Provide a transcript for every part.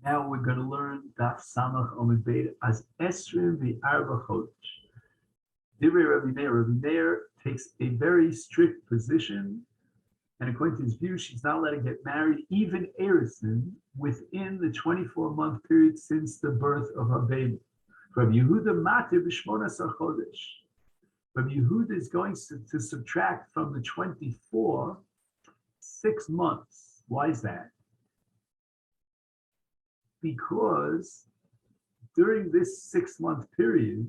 Now we're going to learn Daf Samach Omid Beta as Esrim v'Arba Chodesh. Divrei Rabbi Meir. Rabbi Meir takes a very strict position, and according to his view, she's not allowed to get married, even Erison, within the 24-month period since the birth of her baby. Rabbi Yehuda Matir b'Shmonasar Chodesh. Rabbi Yehuda is going to subtract from the 24 6 months. Why is that? Because during this 6-month period,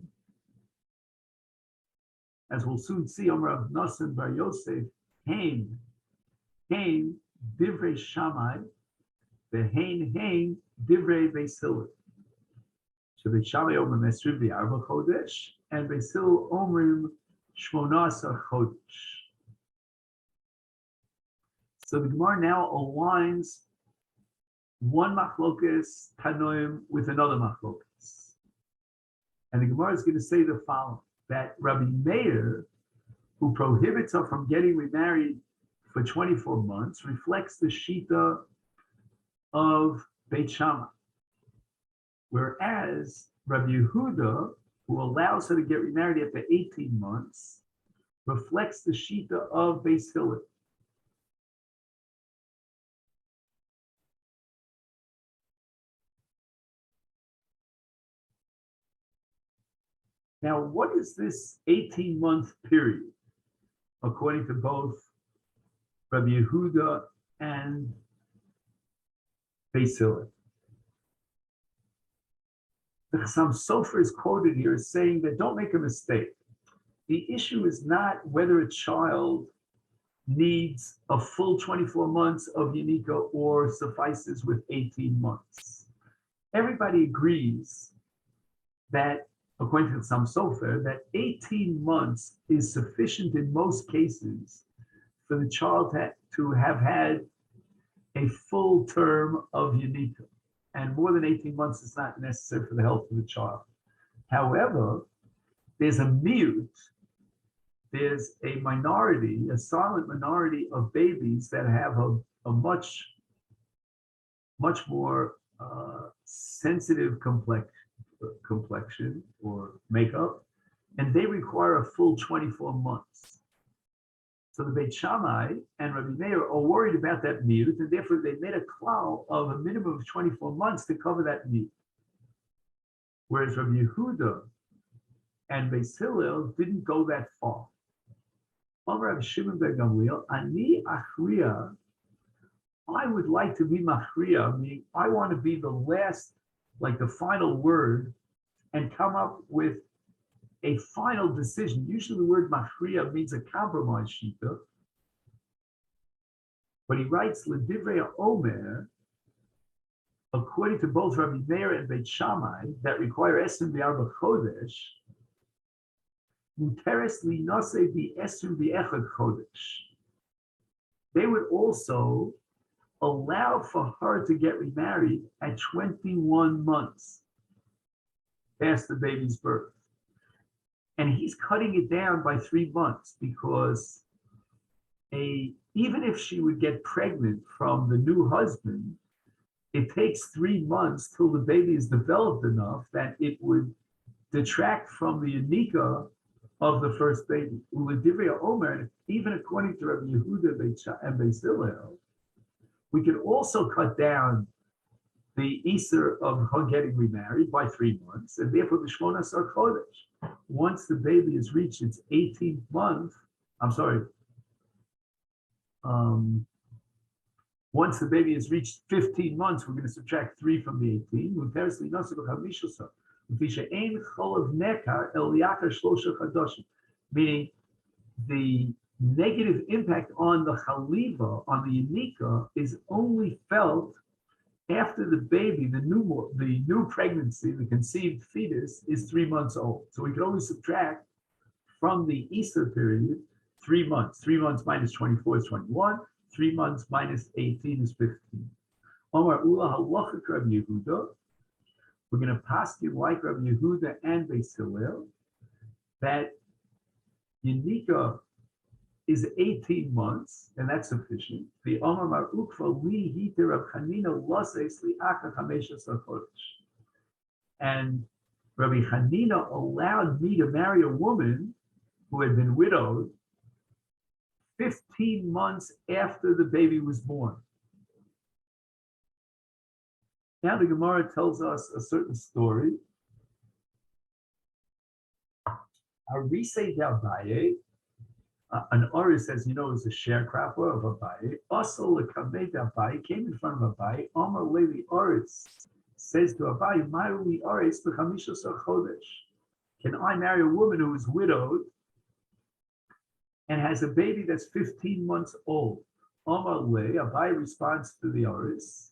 as we'll soon see, Omer of Nasan Bar Yosef, Hain, Divrei Shammai, the Hain, Divrei Beis Hillel. So the Shammai Omer Mesriv v'Arba Chodesh, and Beis Hillel Omrim Shmonasar Chodesh. So the Gemara now aligns one machlokas tanoim with another machlokas. And the Gemara is going to say the following, that Rabbi Meir, who prohibits her from getting remarried for 24 months, reflects the shita of Beit Shammai. Whereas Rabbi Yehuda, who allows her to get remarried after 18 months, reflects the shita of Beis Hillel. Now, what is this 18-month period, according to both Rabbi Yehuda and Beis Hillel? The Chassam Sofer is quoted here as saying that don't make a mistake. The issue is not whether a child needs a full 24 months of Yanika or suffices with 18 months. Everybody agrees that, according to some Sofer, that 18 months is sufficient in most cases for the child to have had a full term of Yanika. And more than 18 months is not necessary for the health of the child. However, there's a miut, there's a minority, a silent minority of babies that have a much more sensitive complexion or makeup, and they require a full 24 months. So the Beit Shammai and Rabbi Meir are worried about that miut, and therefore they made a klal of a minimum of 24 months to cover that miut. Whereas Rabbi Yehuda and Beis Hillel didn't go that far. Omer Rabbi Shimon ben Gamliel, Ani achriya, I would like to be machriya, meaning I want to be the last, like the final word, and come up with a final decision. Usually the word machriya means a compromise shita. But he writes, L'divrei Omer, according to both Rabbi Meir and Beit Shammai, that require esrim v'arba chodesh, muteres linase v'esrim v'echad chodesh. They would also allow for her to get remarried at 21 months past the baby's birth. And he's cutting it down by 3 months because even if she would get pregnant from the new husband, it takes 3 months till the baby is developed enough that it would detract from the yanika of the first baby. U'ledivrei Omer, even according to Rabbi Yehuda and Beis Hillel, we could also cut down the Easter of her getting remarried by 3 months, and therefore the Shmonasar Chodesh. Once the baby has reached its 18th month, once the baby has reached 15 months, we're going to subtract 3 from the 18. Meaning the negative impact on the chaliva, on the yanika, is only felt after the baby, the new pregnancy, the conceived fetus, is 3 months old. So we can only subtract from the Easter period 3 months. 3 months minus 24 is 21. 3 months minus 18 is 15. Omar Ula Halachik Rabbi Yehuda. We're going to pass you like Rabbi Yehuda and Beis Hillel that Yanika is 18 months, and that's sufficient. The Omar Mar Ukva Li Hiter of Chanina Loses Li Aka Chameshes Chodesh. And Rabbi Chanina allowed me to marry a woman who had been widowed 15 months after the baby was born. Now the Gemara tells us a certain story. Arise d'Abaye, an oris, as you know, is a sharecropper of Abaye. Also, the Kameh d'Abaye came in front of Abaye. Omar Levi Oris says to Abaye, Ma'uli Oris b'chamisha chodesh. Can I marry a woman who is widowed and has a baby that's 15 months old? Omar Le, Abaye responds to the oris.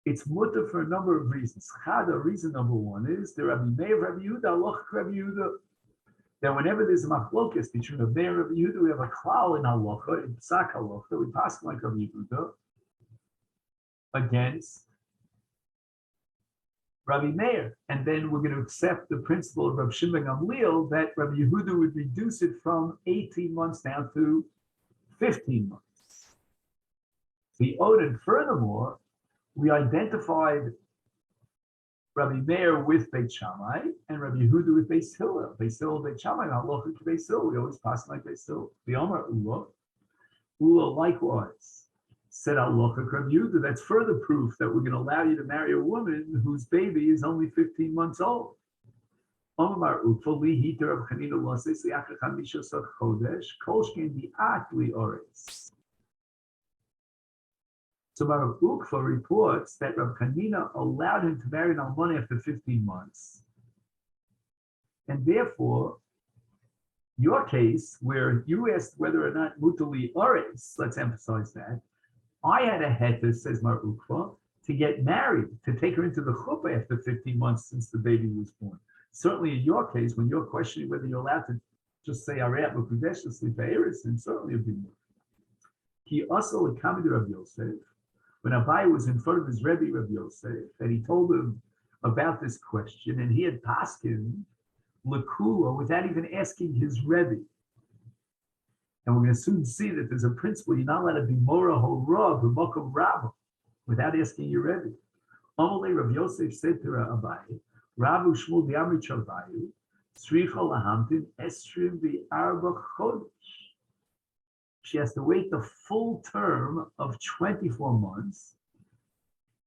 It's mutter for a number of reasons. Chada, reason number one is the Rabbi Meir, Rabbi Yehuda, Aloch Rabbi Yehuda. That whenever there's a machlokas between Rabbi Meir and Rabbi Yehuda, we have a klal in halacha, in psak halacha, we pass like Rabbi Yehuda against Rabbi Meir, and then we're going to accept the principle of Rabbi Shimon Gamliel that Rabbi Yehuda would reduce it from 18 months down to 15 months. The Odin, furthermore, we identified Rabbi Meir with Beit Shammai and Rabbi Yehuda with Beis Hillel. Beis Hillel, Beit Shammai, halacha to Beis Hillel. We always pass like Beis Hillel. The Omer Ula likewise said halacha Rabbi Yehuda. That's further proof that we're going to allow you to marry a woman whose baby is only 15 months old. Omar Ufa li hiter of Chanina loses liachar chamisha chodesh kolshkein bi'at ores. So Rav Ukva reports that Rav Chanina allowed him to marry an almana after 15 months. And therefore, your case, where you asked whether or not mutali ores, let's emphasize that, I had a heter, says Mar Ukva, to get married, to take her into the chuppah after 15 months since the baby was born. Certainly in your case, when you're questioning whether you're allowed to just say Areat L'Kudesh, sleep Eris, and certainly it'd be more. He also accompanied Rav Yosef. When Abaye was in front of his Rebbe, Rabbi Yosef, and he told him about this question, and he had passed him L'Kula without even asking his Rebbe. And we're going to soon see that there's a principle, you're not allowed to be Mora Hora B'Mokom Rabba without asking your Rebbe. Amalei Rabbi Yosef said to Abaye, Rabu Shmuel B'Amrit Shalvayu, Sricha Lahamtin Estrim B'Arba Chodesh. She has to wait the full term of 24 months.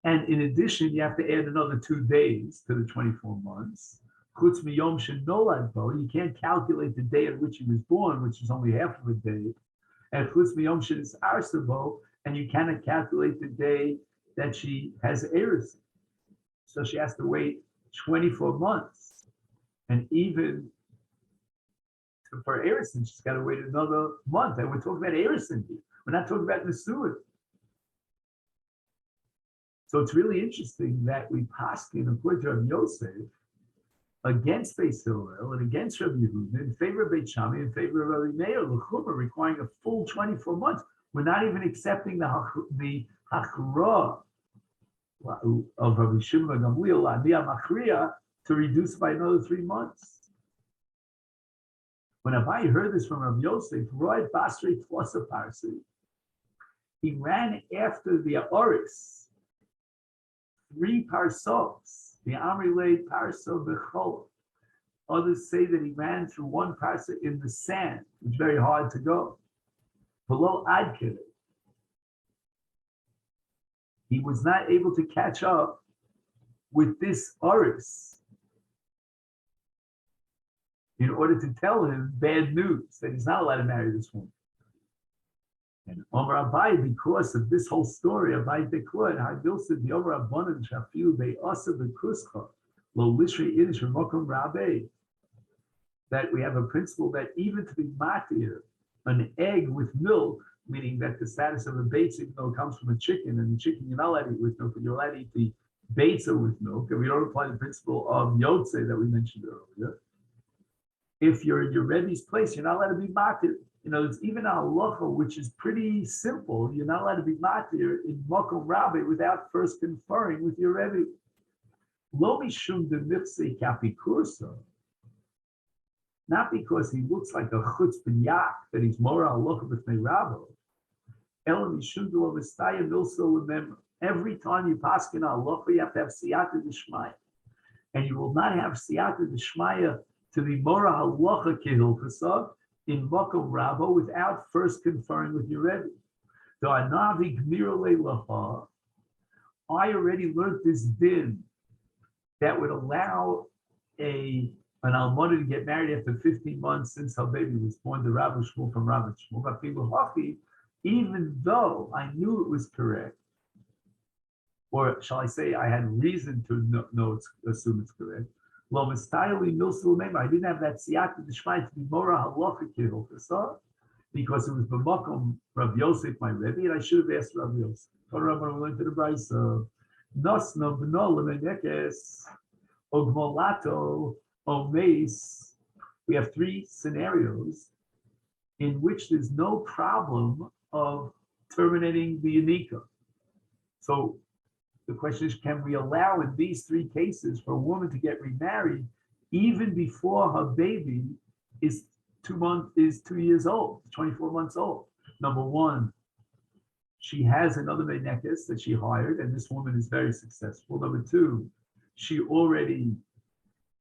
And in addition, you have to add another 2 days to the 24 months. Chutz miyom shenolad bo, you can't calculate the day at which he was born, which is only half of a day. And chutz miyom shenis arsa bo, and you cannot calculate the day that she has eris. So she has to wait 24 months. And even for Erison, she's got to wait another month. And we're talking about Erison here. We're not talking about Nesuah. So it's really interesting that we paskin according to Rabbi Yosef against Beis Hillel and against Rabbi Yehuda in favor of Beit Shammai, in favor of Rabbi Meir, L'chumah, requiring a full 24 months. We're not even accepting the hachra of Rabbi Shimon Gamliel, Aniyah Machriya, to reduce by another 3 months. When Abaye heard this from Rabbi Yosef, Roy Basri Tlosa Parsi, he ran after the Oris, 3 parsos, the Amrilei Parso Bechol. Others say that he ran through 1 parsa in the sand. It's very hard to go. Below Adkir, he was not able to catch up with this Oris in order to tell him bad news, that he's not allowed to marry this woman. And Omar Abaye, because of this whole story, Abaye declared, Hadil said, the Omar Abonan Shafiu, they also the Kuska, Lo Lishri Inish Mokum Rabbe, that we have a principle that even to be matir, an egg with milk, meaning that the status of a beitza, even though it comes from a chicken, and the chicken you're not allowed to eat with milk, but you're allowed to eat the beitza with milk, and we don't apply the principle of yotze that we mentioned earlier. If you're in your Rebbe's place, you're not allowed to be matir. You know, it's even a halacha, which is pretty simple. You're not allowed to be matir in Mokom Rabbe without first conferring with your Rebbe. Lo mishum de mitzvah kapikursa. not because he looks like a chutz b'yak, that he's more halacha b'fnei Rabbo. Elam yishum do avestaya milso remember. Every time you paskin halacha, you have to have siyata d'shmaya. And you will not have siyata d'shmaya to be more halacha kehilchasa in makom Rabbo without first conferring with your Rebbe. I already learned this din that would allow an almana to get married after 15 months since her baby was born to Rabbi Shmuel from Rabbi Shmuel. But people happy, even though I knew it was correct, or shall I say, I had reason to assume it's correct. I didn't have that siyata d'shmaya to be mora halacha kehilchasa, because it was b'makom Rav Yosef, my Rebbe, and I should have asked Rav Yosef. Rabbi went to the Brisa, Nosno b'no lemenekes, ogmolato, omeis. We have three scenarios in which there's no problem of terminating the Yanika. So the question is, can we allow in these three cases for a woman to get remarried even before her baby is 2 years old, 24 months old? Number one, she has another menekes that she hired, and this woman is very successful. Number two, she already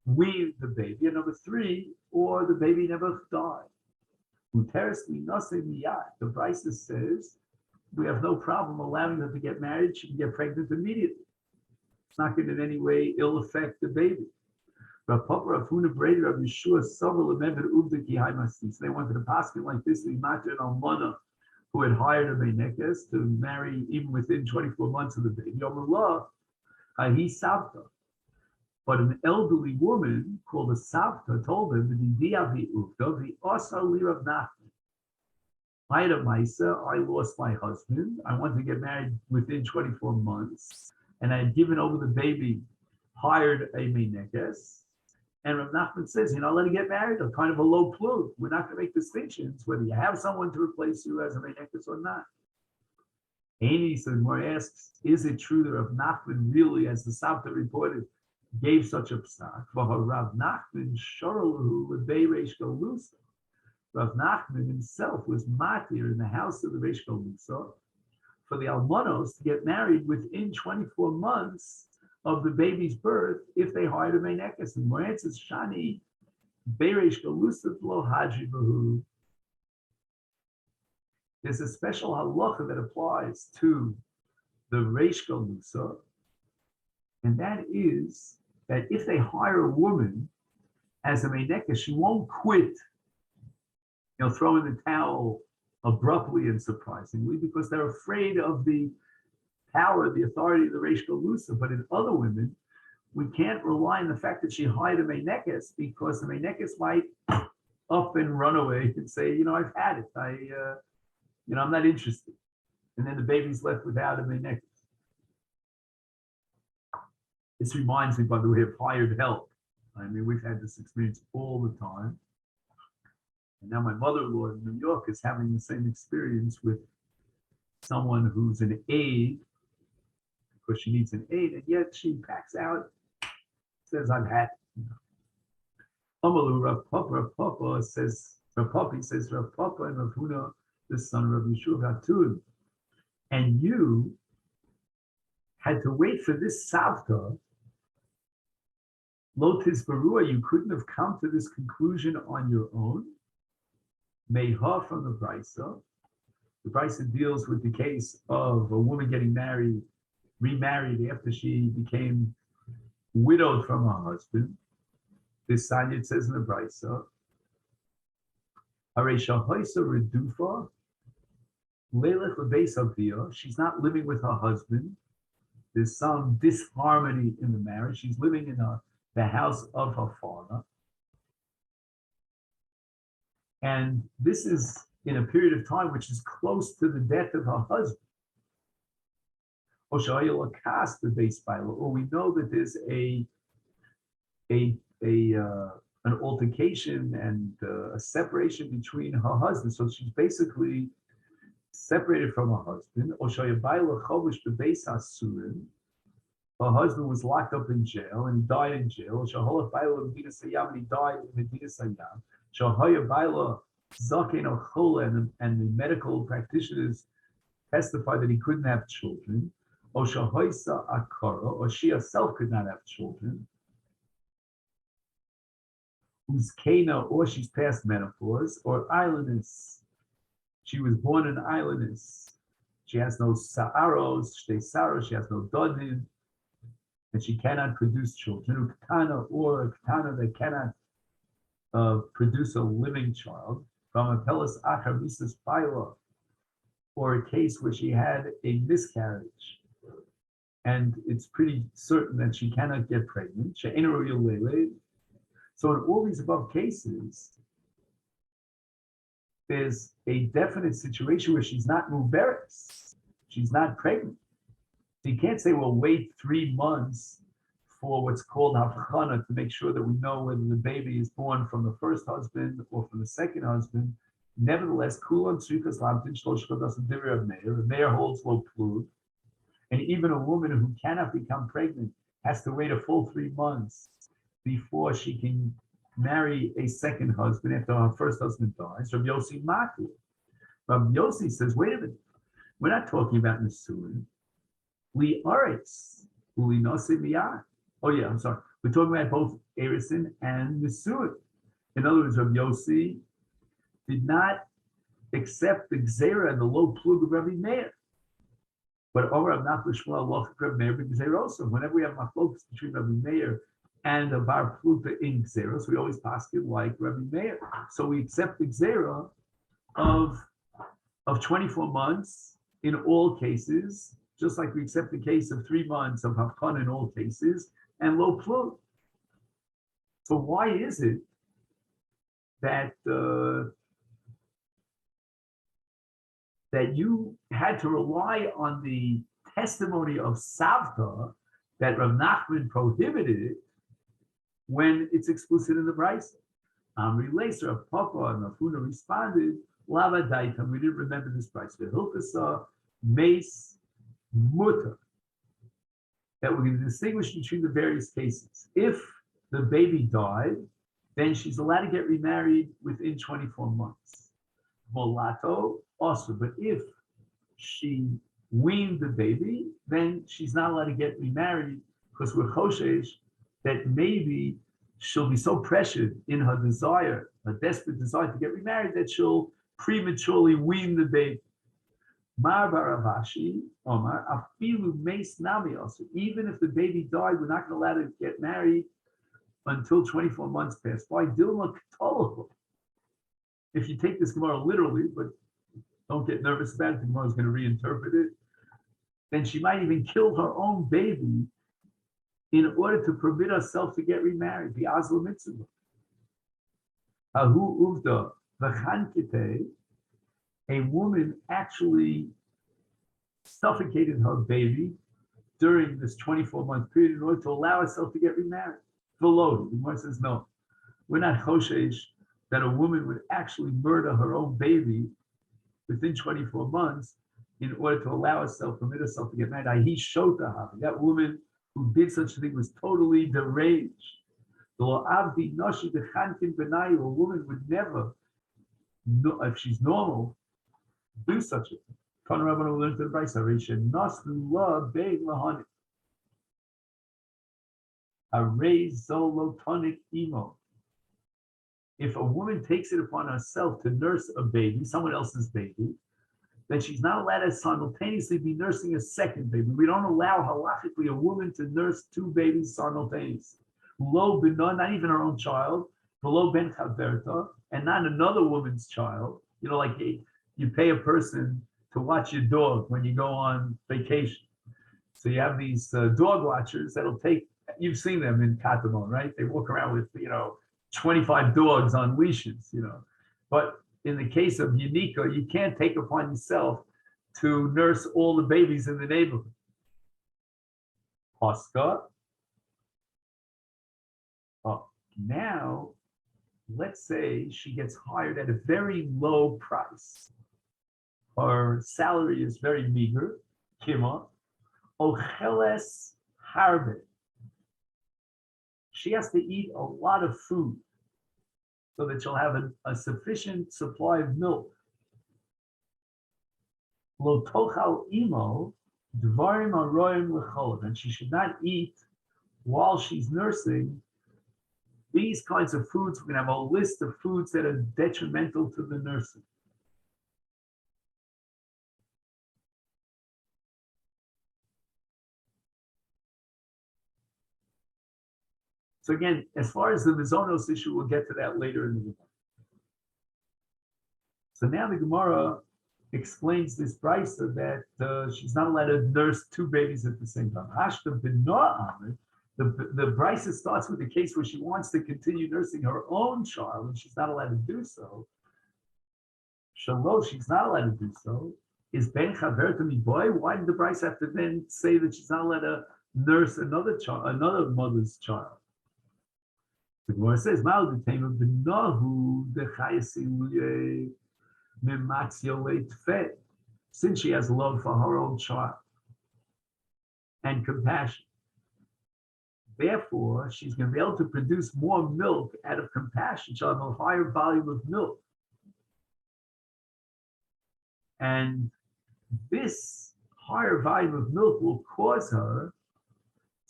weaned the baby. And number three, or the baby never died. The Brisa says we have no problem allowing her to get married. She can get pregnant immediately. It's not going to in any way ill affect the baby. So they wanted to pass it like this, an almana who had hired a menekes to marry even within 24 months of the baby. But an elderly woman called a savta told him, I lost my husband. I wanted to get married within 24 months. And I had given over the baby, hired a menekes. And Rav Nachman says, let her get married, or kind of a low plug. We're not going to make distinctions whether you have someone to replace you as a menekes or not. Amy said, more asks, is it true that Rav Nachman really, as the Savta reported, gave such a psak? For her Rav Nachman Sharalahu with Bei Reish Galusa. Rav Nachman himself was matir in the house of the Reish Galusa for the almonos to get married within 24 months of the baby's birth if they hired a menekes. And more answers Shani Bei Reish Galusa lo Haji Bahu. There's a special halacha that applies to the Reish Galusa, and that is that if they hire a woman as a menekes, she won't quit, throw in the towel abruptly and surprisingly, because they're afraid of the power, the authority of the Reish Galusa. But in other women, we can't rely on the fact that she hired a menekes, because the menekes might up and run away and say, I've had it. I'm not interested. And then the baby's left without a menekes. This reminds me, by the way, of hired help. I mean, we've had this experience all the time. And now my mother-in-law in New York is having the same experience with someone who's an aide, because she needs an aide, and yet she packs out, says, I've had it. Amalu Rav Papa says, Rav Papi says, Rav Papa and Rav Huna, the son of Rav Yeshua Hatun, and you had to wait for this savta, Lotis Barua, you couldn't have come to this conclusion on your own. Meha from the Brisa. The Brisa deals with the case of a woman getting remarried after she became widowed from her husband. This Sanyat says in the Brisa, Aresha Hoisa Redufa, Lelech Lebeis Avia, she's not living with her husband. There's some disharmony in the marriage. She's living in the house of her father. And this is in a period of time which is close to the death of her husband. Or we know that there's an altercation and a separation between her husband. So she's basically separated from her husband. Her husband was locked up in jail and he died in jail. He died in Medina Sayyam. Shahaya Baila Zaken or Chola, and the medical practitioners testified that he couldn't have children, or Shahoisa Akara, or she herself could not have children, who's Kana, or she's past menopause, or islandess. She was born an islandess. She has no sa'aros, she has no dodin, and she cannot produce children. Ukatana, or a katana that cannot produce a living child. From a pelis achar misas pila, or a case where she had a miscarriage, and it's pretty certain that she cannot get pregnant. So in all these above cases, there's a definite situation where she's not muberes, she's not pregnant. So you can't say, well, wait 3 months for what's called havchana to make sure that we know whether the baby is born from the first husband or from the second husband. Nevertheless, kulan tzrikas lamtin shlosh chodas d'ivri of Meir. Meir holds low plug, and even a woman who cannot become pregnant has to wait a full 3 months before she can marry a second husband after her first husband dies. Rabbi Yossi Maki. Rabbi Yossi says, wait a minute, we're not talking about Nisuin. Li Aretz, Uli Nose Miyah. Oh yeah, I'm sorry. We're talking about both Erison and Nisuin. In other words, Rabbi Yossi did not accept the Gzera and the low plug of Rabbi Meir. But over Rav Shmuel Loch Rabbi Meir b'Gzera also. Whenever we have machlokas between Rabbi Meir and a bar pluta in Gzera, so we always pass it like Rabbi Meir. So we accept the Gzera of 24 months in all cases, just like we accept the case of 3 months of Havkana in all cases, and low plug. So why is it that that you had to rely on the testimony of Savta that Rav Nachman prohibited when it's explicit in the Brisa? Amri Laser of Papa and Rafuna responded, Lava Daitam, we didn't remember this Brisa. The Hilkasa Mace Mutter, that we're going to distinguish between the various cases. If the baby died, then she's allowed to get remarried within 24 months. Volato also, but if she weaned the baby, then she's not allowed to get remarried because we're choshesh that maybe she'll be so pressured in her desire, a desperate desire to get remarried, that she'll prematurely wean the baby. Mar Baravashi, Omar, afilu meis nami also. Even if the baby died, we're not going to allow her to get married until 24 months pass by. Dilma Ketuvot. If you take this Gemara literally, but don't get nervous about it, the Gemara is going to reinterpret it, then she might even kill her own baby in order to permit herself to get remarried. The Azla Mitzvah. Ahu Uvda, V'chankite, a woman actually suffocated her baby during this 24-month period in order to allow herself to get remarried. Velodi, the Gemara says, no, we're not choshesh that a woman would actually murder her own baby within 24 months in order to allow herself, permit herself to get married. That woman who did such a thing was totally deranged. A woman would never, if she's normal, do such a thing. A raised zolotonic emo. If a woman takes it upon herself to nurse a baby, someone else's baby, then she's not allowed to simultaneously be nursing a second baby. We don't allow halachically a woman to nurse 2 babies simultaneously. Lo b'no, not even her own child, below ben chaverta, and not another woman's child. You know, like you pay a person to watch your dog when you go on vacation. So you have these dog watchers that'll take, you've seen them in Katamon, right? They walk around with, 25 dogs on leashes, But in the case of Yanika, you can't take upon yourself to nurse all the babies in the neighborhood. Oscar. Oh, now, let's say she gets hired at a very low price. Her salary is very meager. Kima. Ocheles harbe. She has to eat a lot of food. so that she'll have a sufficient supply of milk. Lo tochal imo dvarim aroyim lecholot, and she should not eat while she's nursing these kinds of foods. We're going to have a list of foods that are detrimental to the nursing. So again, as far as the Mizonos issue, we'll get to that later in the Gemara. So now the Gemara explains this brisa that she's not allowed to nurse two babies at the same time. The brisa starts with the case where she wants to continue nursing her own child and she's not allowed to do so. Shalosh, she's not allowed to do so. Is ben chaver to me boy? Why did the brisa have to then say that she's not allowed to nurse another child, another mother's child? The Gemara says, since she has love for her own child and compassion, therefore she's going to be able to produce more milk out of compassion. She'll have a higher volume of milk. And this higher volume of milk will cause her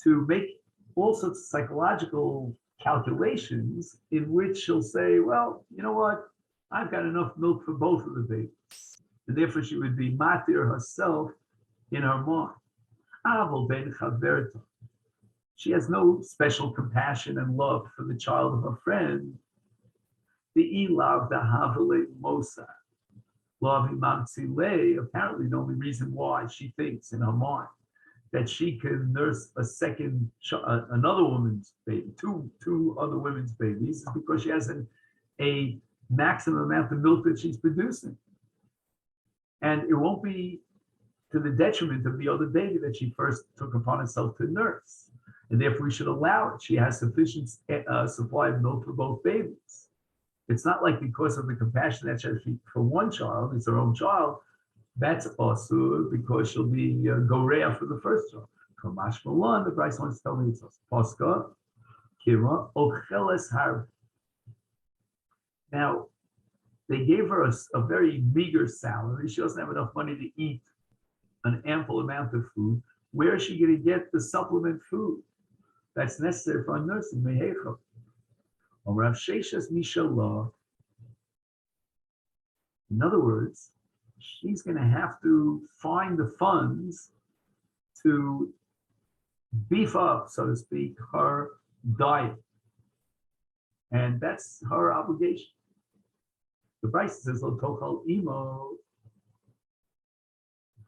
to make all sorts of psychological calculations in which she'll say, well, you know what? I've got enough milk for both of the babies. And therefore she would be matir herself in her mind. Aval ben chaverta. She has no special compassion and love for the child of her friend. The ilav the havale mosa. Apparently the only reason why she thinks in her mind that she can nurse another woman's baby, two other women's babies, is because she has a maximum amount of milk that she's producing. And it won't be to the detriment of the other baby that she first took upon herself to nurse. And therefore we should allow it. She has sufficient supply of milk for both babies. It's not like because of the compassion that she has for one child, it's her own child, that's also because she'll be gorea for the first child. Kamash Malon, the Bryce wants to tell me it's Posca, Kira, Ocheles Harv. Now, they gave her a very meager salary. She doesn't have enough money to eat an ample amount of food. Where is she going to get the supplement food that's necessary for a nursing? Mehecha. Rav Sheshes Mishalah. In other words, she's going to have to find the funds to beef up, so to speak, her diet. And that's her obligation. The Bryce says, Lo tochal imo.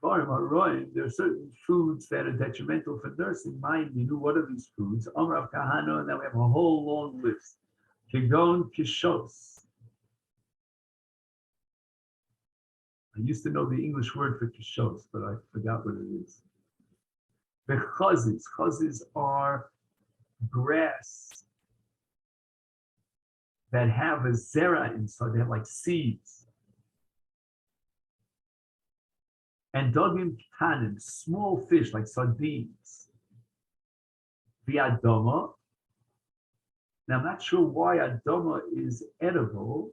There are certain foods that are detrimental for nursing. Mind you, what are these foods? Amrav Kahana, and then we have a whole long list. Kigon kishos. I used to know the English word for kishos, but I forgot what it is. The chazis. Chazis are grass that have a zera inside. They have like seeds. And dogim ktanim, small fish like sardines. V'adoma. Now, I'm not sure why adoma is edible,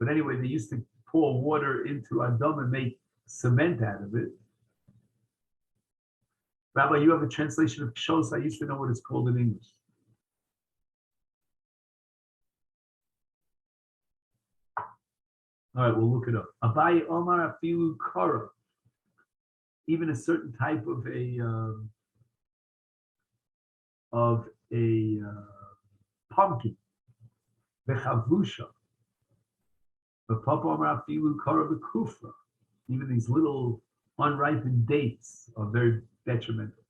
but anyway, they used to pour water into adoma and make cement out of it. Rabbi, you have a translation of kshos. I used to know what it's called in English. All right, we'll look it up. Abaye Omar afilu kara. Even a certain type of a pumpkin. Bechavusha. But Papa Omar afilu kara bekufra. Even these little unripened dates are very detrimental.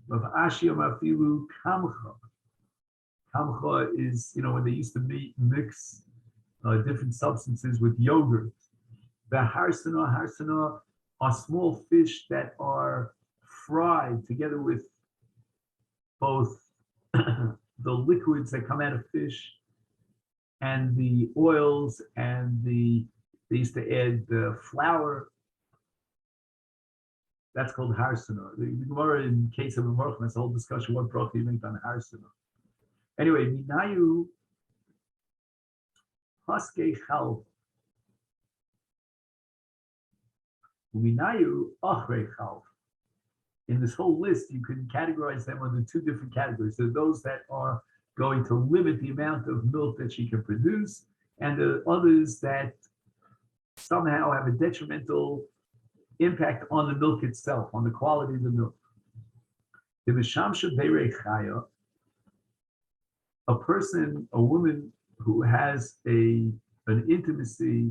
But Ashi Omar afilu kamcha. Kamcha is, when they used to mix different substances with yogurt. The harsana are small fish that are fried together with both the liquids that come out of fish and the oils and they used to add the flour. That's called harsana. The Gemara in case of a bracha, that's a whole discussion what bracha you make on harsana. Anyway, minayu Paske Chalv, Uminayu Achrei Chalv. In this whole list, you can categorize them under two different categories. There are those that are going to limit the amount of milk that she can produce, and the others that somehow have a detrimental impact on the milk itself, on the quality of the milk. The Mishamsha Beirei Chaya, a person, a woman who has an intimacy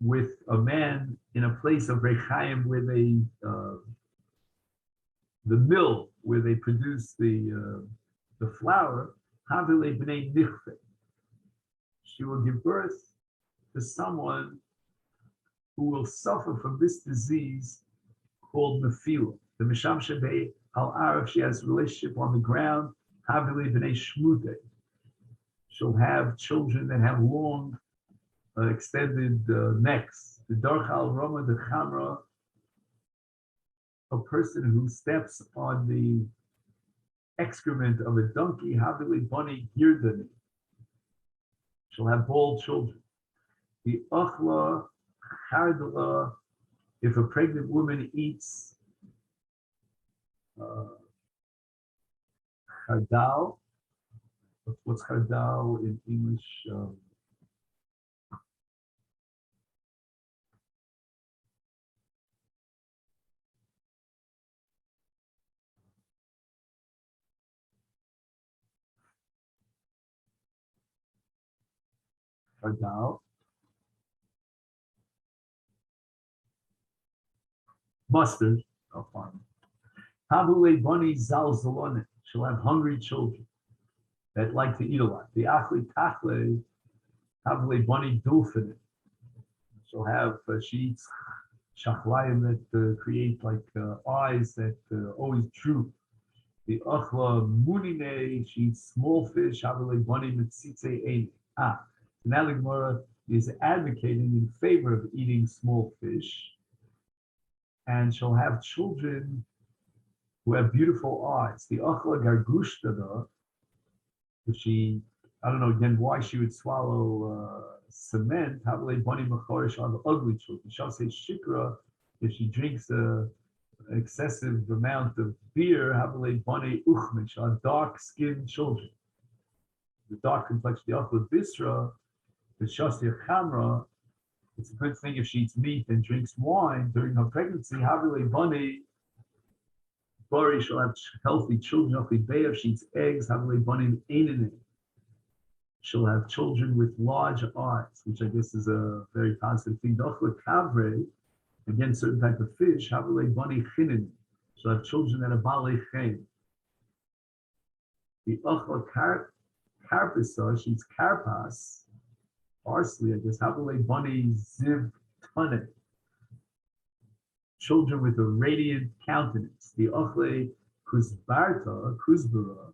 with a man in a place of Rechaim where they the mill where they produce the flour, Havile B'nei Nichve. She will give birth to someone who will suffer from this disease called Nephila. The Misham Shebei Al Arif, she has a relationship on the ground, Havile B'nei Shmute. She'll have children that have long, extended necks. The Darch Al Rama, the Chamra, a person who steps on the excrement of a donkey, Havili Bani Girdani. She'll have bald children. The Achla Chardala, if a pregnant woman eats chardal, what's chardal in English? Chardal. Mustard. Oh, fine. Habule Bani Zalzalonet. She'll have hungry children that like to eat a lot. The Achli Tachle, Habule Bani Dulfin. She'll have, she eats shachlayim that create like eyes that always droop. The Achla Munine, she eats small fish, Habule Bani Mitzitze Ein. So now the Gemara is advocating in favor of eating small fish. And she'll have children who have beautiful eyes. The Achla Gargushtada, if she, I don't know again why she would swallow cement, Havle Bani Machor, she'll have ugly children. She'll say Shikra, if she drinks an excessive amount of beer, Havle Bani Uchme, she'll have dark-skinned children. The dark complexion, the Achla Bisra, the Shastir Chamra, it's a good thing if she eats meat and drinks wine during her pregnancy. Havile Bani Bari, she'll have healthy children. If she eats eggs, Havile Bani Einine. She'll have children with large eyes, which I guess is a very positive thing. Dochla Kavre, again, certain type of fish. Havile Bani Chinin. She'll have children that are Balei Chen. The Achla Karpisa, she eats karpas. Parsley, I guess, Havile Bani Ziv Tane. Children with a radiant countenance. The Ochle Kuzbarta, Kuzbara,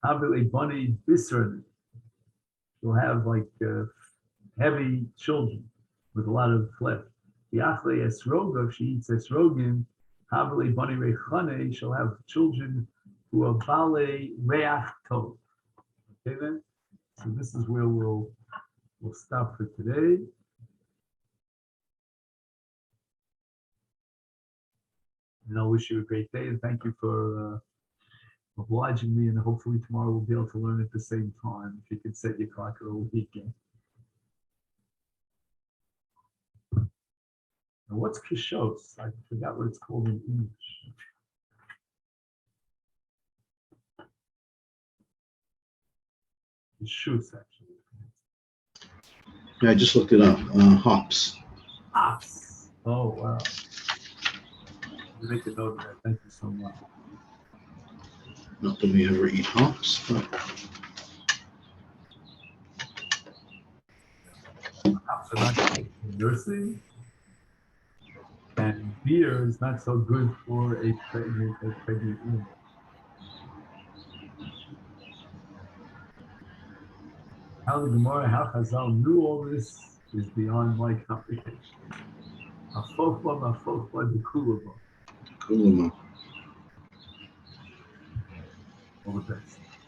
Havile Bani Bisrani. She'll have like heavy children with a lot of flesh. The Achle Esroga, if she eats Esrogin, Havile Bani Rechane, she'll have children who are Bale Reach Tov. Okay then? So this is where we'll stop for today. And I wish you a great day and thank you for obliging me. And hopefully tomorrow we'll be able to learn at the same time. If you could set your clock a little weekend. Now what's Kishos? I forgot what it's called in English. Kishos, actually. Yeah, I just looked it up. Hops. Hops. Oh, wow. You make a note of that. Thank you so much. Not that we ever eat hops, but Hops are not good for nursing, and beer is not so good for a pregnant woman. How the Gemara, how Chazal knew all this is beyond my comprehension. Afofla, the Kulava. cool. All the best.